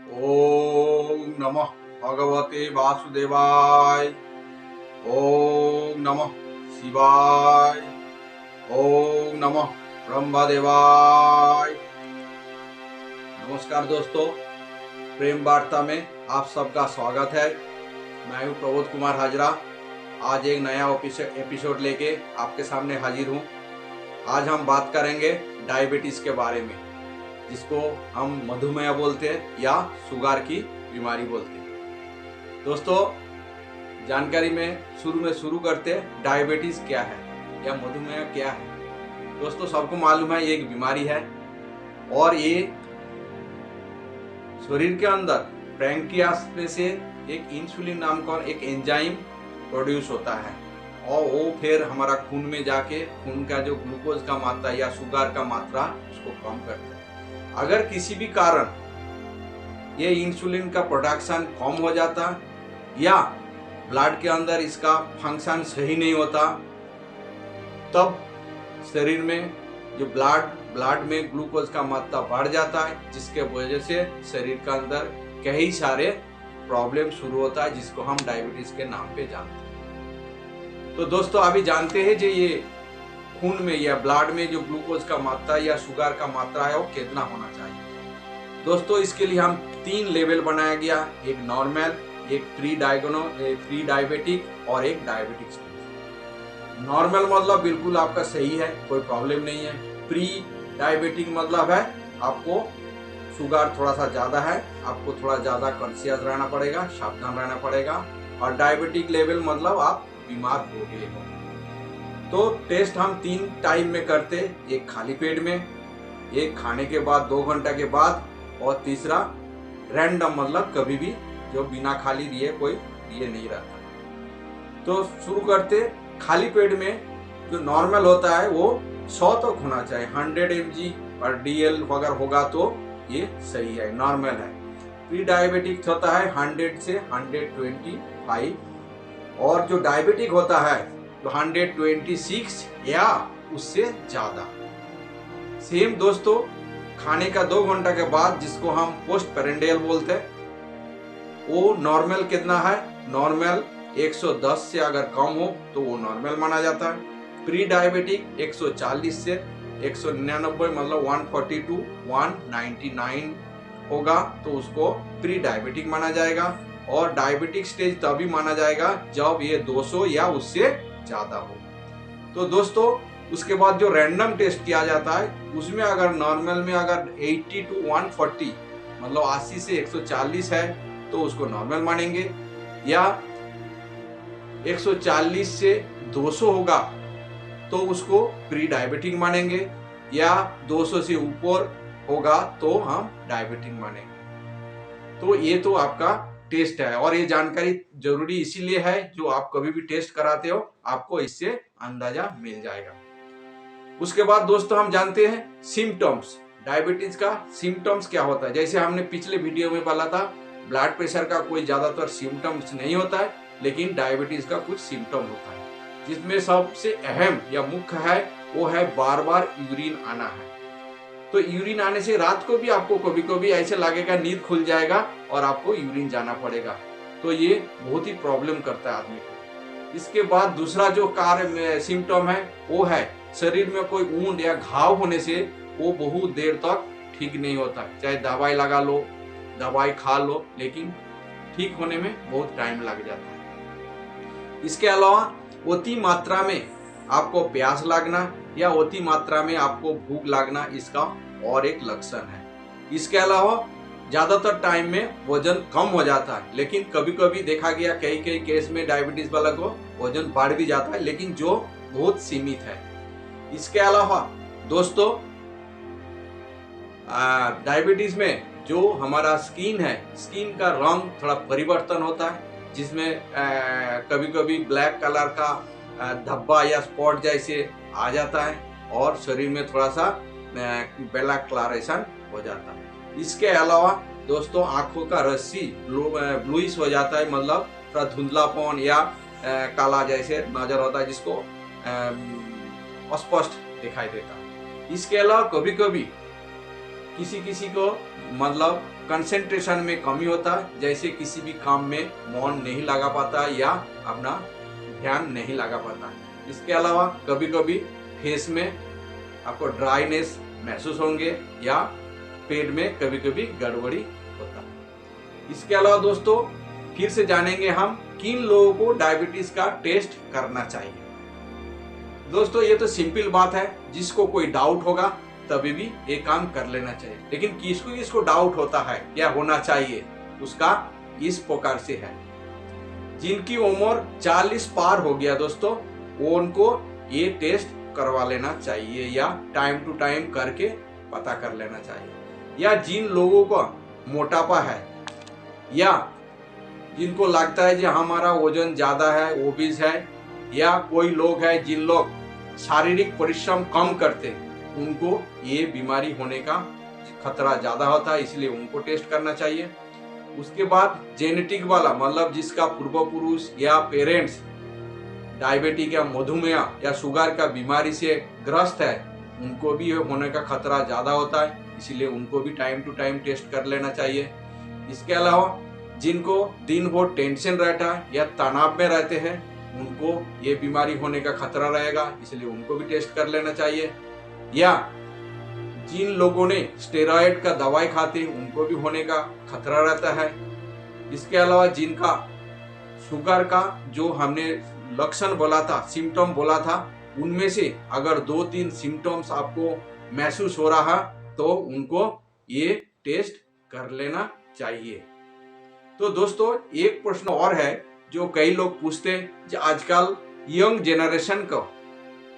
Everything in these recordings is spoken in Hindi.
ओम नमः भगवते वासुदेवाय। ओम नमः शिवाय। ओम नमः ब्रह्मदेवाय। नमस्कार दोस्तों, प्रेम वार्ता में आप सबका स्वागत है। मैं हूँ प्रबोध कुमार हाजरा। आज एक नया एपिसोड लेके आपके सामने हाजिर हूँ। आज हम बात करेंगे डायबिटीज के बारे में, जिसको हम मधुमेह बोलते हैं या शुगर की बीमारी बोलते हैं। दोस्तों, जानकारी में शुरू करते हैं डायबिटीज क्या है या मधुमेह क्या है। दोस्तों, सबको मालूम है ये एक बीमारी है और ये शरीर के अंदर पैंक्रियास में से एक इंसुलिन नाम का एक एंजाइम प्रोड्यूस होता है और वो फिर हमारा खून में जाके खून का जो ग्लूकोज का मात्रा या शुगर का मात्रा उसको कम करता है। अगर किसी भी कारण ये इंसुलिन का प्रोडक्शन कम हो जाता या ब्लड के अंदर इसका फंक्शन सही नहीं होता, तब शरीर में जो ब्लड में ग्लूकोज का मात्रा बढ़ जाता है, जिसके वजह से शरीर के अंदर कई सारे प्रॉब्लम शुरू होता है, जिसको हम डायबिटीज के नाम पे जानते हैं। तो दोस्तों, अभी जानते हैं जो ये खून में या ब्लड में जो ग्लूकोज का मात्रा या शुगर का मात्रा है वो कितना होना चाहिए। दोस्तों, इसके लिए हम 3 लेवल बनाया गया, एक नॉर्मल, एक प्री डायबिटिक और एक डायबिटिक। नॉर्मल मतलब बिल्कुल आपका सही है, कोई प्रॉब्लम नहीं है। प्री डायबिटिक मतलब है आपको शुगर थोड़ा सा ज्यादा है, आपको थोड़ा ज्यादा कॉन्शियस रहना पड़ेगा, सावधान रहना पड़ेगा। और डायबिटिक लेवल मतलब आप बीमार हो गए हो। तो टेस्ट हम 3 टाइम में करते, एक खाली पेट में, एक खाने के बाद 2 घंटा के बाद, और तीसरा रैंडम मतलब कभी भी जो बिना खाली दिए कोई दिए नहीं रहता। तो शुरू करते, खाली पेट में जो नॉर्मल होता है वो 100 तक होना चाहिए, 100 mg पर DL अगर होगा तो ये सही है, नॉर्मल है। प्री डायबिटिक होता है 100 से 125, और जो डायबिटिक होता है तो 126 या उससे ज्यादा। सेम दोस्तों, खाने का 2 घंटा के बाद, जिसको हम पोस्ट पेरेंडियल बोलते हैं, वो नॉर्मल कितना है? नॉर्मल 110 से अगर कम हो तो वो नॉर्मल माना जाता है। प्री डायबिटिक 140 से 199 मतलब 142 199 होगा तो उसको प्री डायबिटिक माना जाएगा। और डायबिटिक स्टेज तभी माना जाएगा जब ये 200 या उससे ज्यादा हो। तो दोस्तों, उसके बाद जो रैंडम टेस्ट किया जाता है उसमें अगर नॉर्मल में अगर 80 to 140 मतलब 80 से 140 है तो उसको नॉर्मल मानेंगे, या 140 से 200 होगा तो उसको प्री डायबिटिक मानेंगे, या 200 से ऊपर होगा तो हम डायबिटिक मानेंगे। तो ये तो आपका टेस्ट है, और ये जानकारी जरूरी इसीलिए है जो आप कभी भी टेस्ट कराते हो आपको इससे अंदाजा मिल जाएगा। उसके बाद दोस्तों, हम जानते हैं सिम्टम्स। डायबिटीज का सिम्टम्स क्या होता है। जैसे हमने पिछले वीडियो में बोला था, ब्लड प्रेशर का कोई ज्यादातर सिम्टम्स नहीं होता है, लेकिन डायबिटीज का कुछ सिम्टम होता है, जिसमें सबसे अहम या मुख्य है वो है बार बार यूरिन आना है। तो यूरिन आने से रात को भी आपको कभी कभी ऐसे लगेगा नींद खुल जाएगा और आपको यूरिन जाना पड़ेगा, तो ये बहुत ही प्रॉब्लम करता है आदमी को। इसके बाद दूसरा जो कार्य सिम्टम है वो है शरीर में कोई ऊंड या घाव होने से वो बहुत देर तक ठीक नहीं होता। चाहे दवाई लगा लो, दवाई खा लो, लेकिन ठीक होने में बहुत टाइम लग जाता है। इसके अलावा अति मात्रा में आपको प्यास लगना या अति मात्रा में आपको भूख लगना इसका और एक लक्षण है। इसके अलावा ज्यादातर टाइम में वजन कम हो जाता है, लेकिन कभी कभी देखा गया कई केस में डायबिटीज वाला को वजन बढ़ भी जाता है, लेकिन जो बहुत सीमित है। इसके अलावा दोस्तों, डायबिटीज में जो हमारा स्किन है, स्किन का रंग थोड़ा परिवर्तन होता है, जिसमें कभी कभी ब्लैक कलर का धब्बा या स्पॉट जैसे आ जाता है और शरीर में थोड़ा सा ब्लैक क्लरेशन हो जाता है। इसके अलावा दोस्तों, आंखों का रस्सी ब्लूइश हो जाता है, मतलब थोड़ा धुंधलापन या काला जैसे नजर होता है, जिसको अस्पष्ट दिखाई देता है। इसके अलावा कभी कभी किसी किसी को मतलब कंसंट्रेशन में कमी होता है, जैसे किसी भी काम में मन नहीं लगा पाता या अपना ध्यान नहीं लगा पाता। इसके अलावा कभी कभी फेस में आपको ड्राइनेस महसूस होंगे या पेट में कभी कभी गड़बड़ी होता है। इसके अलावा दोस्तों फिर से जानेंगे हम किन लोगों को डायबिटीज का टेस्ट करना चाहिए। दोस्तों ये तो सिंपल बात है, जिसको कोई डाउट होगा तभी भी ये काम कर लेना चाहिए। लेकिन किसको डाउट होता है या होना चाहिए, उसका इस प्रकार से है। जिनकी उम्र 40 पार हो गया दोस्तों, वो उनको ये टेस्ट करवा लेना चाहिए या टाइम टू टाइम करके पता कर लेना चाहिए। या जिन लोगों को मोटापा है या जिनको लगता है कि हमारा वजन ज्यादा है, ओबीज है, या कोई लोग है जिन लोग शारीरिक परिश्रम कम करते, उनको ये बीमारी होने का खतरा ज्यादा होता है, इसलिए उनको टेस्ट करना चाहिए। उसके बाद जेनेटिक वाला, मतलब जिसका पूर्व पुरुष या पेरेंट्स डायबिटिक या मधुमेह या शुगर का बीमारी से ग्रस्त है, उनको भी होने का खतरा ज्यादा होता है, इसीलिए उनको भी टाइम टू टाइम टेस्ट कर लेना चाहिए। इसके अलावा जिनको दिन भर टेंशन रहता है या तनाव में रहते हैं, उनको ये बीमारी होने का खतरा रहेगा, इसलिए उनको भी टेस्ट कर लेना चाहिए। या जिन लोगों ने स्टेरॉइड का दवाई खाते हैं, उनको भी होने का खतरा रहता है। इसके अलावा जिनका शुगर का जो हमने लक्षण बोला था, सिम्टम बोला था, उनमें से अगर 2-3 सिम्टम्स आपको महसूस हो रहा है तो उनको ये टेस्ट कर लेना चाहिए। तो दोस्तों एक प्रश्न और है जो कई लोग पूछते हैं कि आजकल यंग जनरेशन को,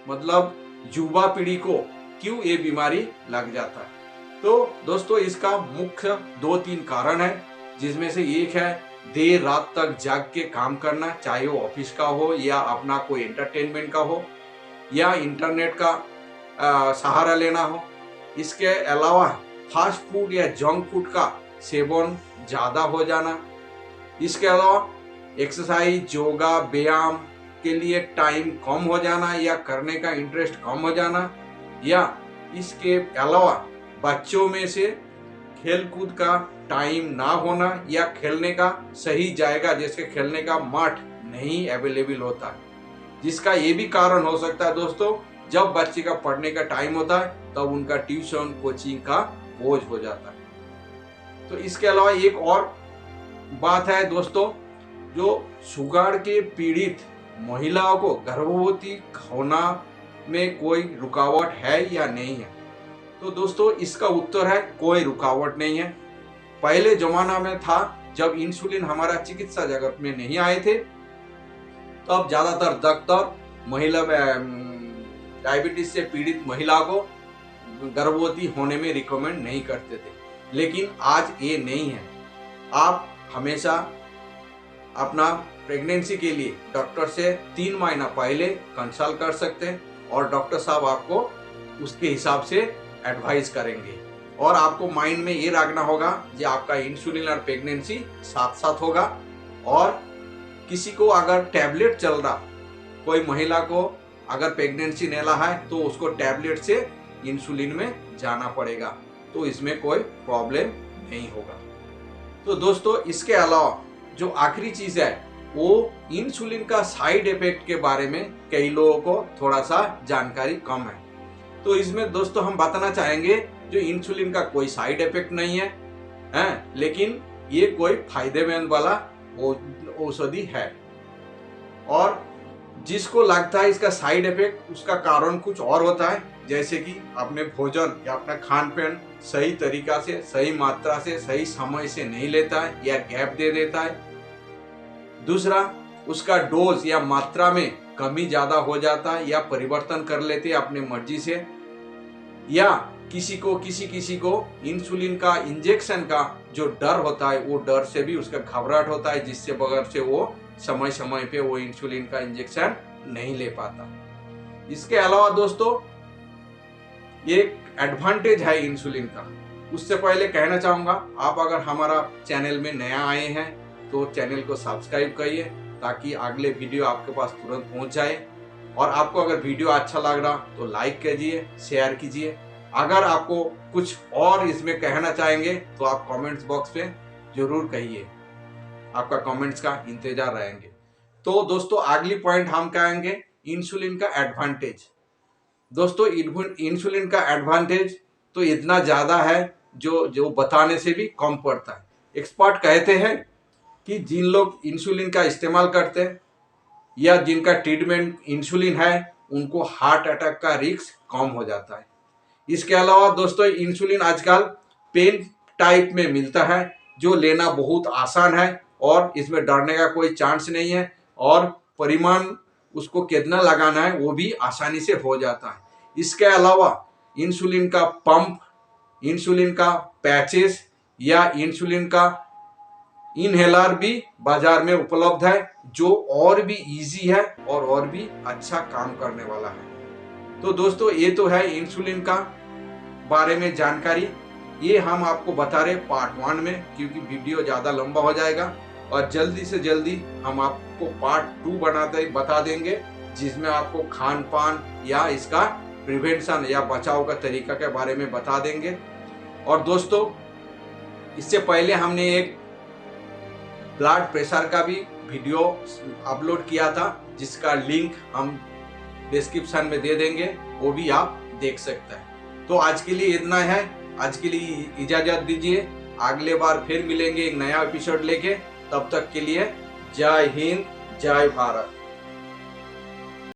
मतलब युवा पीढ़ी को क्यों ये बीमारी लग जाता है। तो दोस्तों इसका मुख्य 2-3 कारण है, जिसमें से एक है देर रात तक जाग के काम करना, चाहे वो ऑफिस का हो या अपना कोई एंटरटेनमेंट का हो या इंटरनेट का सहारा लेना हो। इसके अलावा फास्ट फूड या जंक फूड का सेवन ज्यादा हो जाना। इसके अलावा एक्सरसाइज, योगा, व्यायाम के लिए टाइम कम हो जाना या करने का इंटरेस्ट कम हो जाना। या इसके अलावा बच्चों में से खेल कूद का टाइम ना होना या खेलने का सही जाएगा, जैसे खेलने का मठ नहीं अवेलेबल होता है, जिसका ये भी कारण हो सकता है दोस्तों, जब बच्चे का पढ़ने का टाइम होता है तब उनका ट्यूशन कोचिंग का बोझ हो जाता है। तो इसके अलावा एक और बात है दोस्तों, जो शुगर के पीड़ित महिलाओं को गर्भवती होना में कोई रुकावट है या नहीं है। तो दोस्तों इसका उत्तर है कोई रुकावट नहीं है। पहले जमाना में था, जब इंसुलिन हमारा चिकित्सा जगत में नहीं आए थे, तब ज्यादातर डॉक्टर महिला डायबिटीज से पीड़ित महिला को गर्भवती होने में रिकमेंड नहीं करते थे। लेकिन आज ये नहीं है। आप हमेशा अपना प्रेगनेंसी के लिए डॉक्टर से 3 महीना पहले कंसल्ट कर सकते हैं और डॉक्टर साहब आपको उसके हिसाब से एडवाइस करेंगे। और आपको माइंड में ये रखना होगा कि आपका इंसुलिन और प्रेगनेंसी साथ साथ होगा। और किसी को अगर टैबलेट चल रहा, कोई महिला को अगर प्रेगनेंसी नेला है तो उसको टैबलेट से इंसुलिन में जाना पड़ेगा, तो इसमें कोई प्रॉब्लम नहीं होगा। तो दोस्तों इसके अलावा जो आखिरी चीज है, वो इंसुलिन का साइड इफेक्ट के बारे में कई लोगों को थोड़ा सा जानकारी कम है। तो इसमें दोस्तों हम बताना चाहेंगे जो इंसुलिन का कोई साइड इफेक्ट नहीं है, लेकिन ये कोई फायदेमंद वाला औषधि है। और जिसको लगता है इसका साइड इफेक्ट, उसका कारण कुछ और होता है, जैसे कि अपने भोजन या अपना खान पान सही तरीका से, सही मात्रा से, सही समय से नहीं लेता है या गैप दे देता है। दूसरा, उसका डोज या मात्रा में कमी ज्यादा हो जाता है या परिवर्तन कर लेते हैं अपने मर्जी से। या किसी को इंसुलिन का इंजेक्शन का जो डर होता है, वो डर से भी उसका घबराहट होता है, जिससे बगैर से वो समय समय पे वो इंसुलिन का इंजेक्शन नहीं ले पाता। इसके अलावा दोस्तों एक एडवांटेज है इंसुलिन का। उससे पहले कहना चाहूंगा, आप अगर हमारा चैनल में नया आए हैं तो चैनल को सब्सक्राइब करिए, ताकि अगले वीडियो आपके पास तुरंत पहुंच जाए। और आपको अगर वीडियो अच्छा लग रहा तो लाइक कीजिए, शेयर कीजिए। अगर आपको कुछ और इसमें कहना चाहेंगे तो आप कमेंट्स बॉक्स पे जरूर कहिए, आपका कमेंट्स का इंतजार रहेंगे। तो दोस्तों अगली पॉइंट हम कहेंगे इंसुलिन का एडवांटेज। दोस्तों इंसुलिन का एडवांटेज तो इतना ज्यादा है जो बताने से भी कम पड़ता है। एक्सपर्ट कहते हैं कि जिन लोग इंसुलिन का इस्तेमाल करते हैं या जिनका ट्रीटमेंट इंसुलिन है उनको हार्ट अटैक का रिस्क कम हो जाता है। इसके अलावा दोस्तों इंसुलिन आजकल पेन टाइप में मिलता है जो लेना बहुत आसान है और इसमें डरने का कोई चांस नहीं है, और परिमाण उसको कितना लगाना है वो भी आसानी से हो जाता है। इसके अलावा इंसुलिन का पंप, इंसुलिन का पैचेस या इंसुलिन का इनहेलर भी बाजार में उपलब्ध है जो और भी इजी है और भी अच्छा काम करने वाला है। तो दोस्तों ये तो है इंसुलिन का बारे में जानकारी। ये हम आपको बता रहे पार्ट 1 में, क्योंकि वीडियो ज़्यादा लंबा हो जाएगा, और जल्दी से जल्दी हम आपको पार्ट 2 बता देंगे जिसमें आपको खान पान या इसका प्रिवेंशन या बचाव का तरीका के बारे में बता देंगे। और दोस्तों इससे पहले हमने एक ब्लड प्रेशर का भी वीडियो अपलोड किया था जिसका लिंक हम डिस्क्रिप्शन में दे देंगे, वो भी आप देख सकते हैं। तो आज के लिए इतना है, आज के लिए इजाजत दीजिए, अगले बार फिर मिलेंगे एक नया एपिसोड लेके। तब तक के लिए जय हिंद, जय भारत।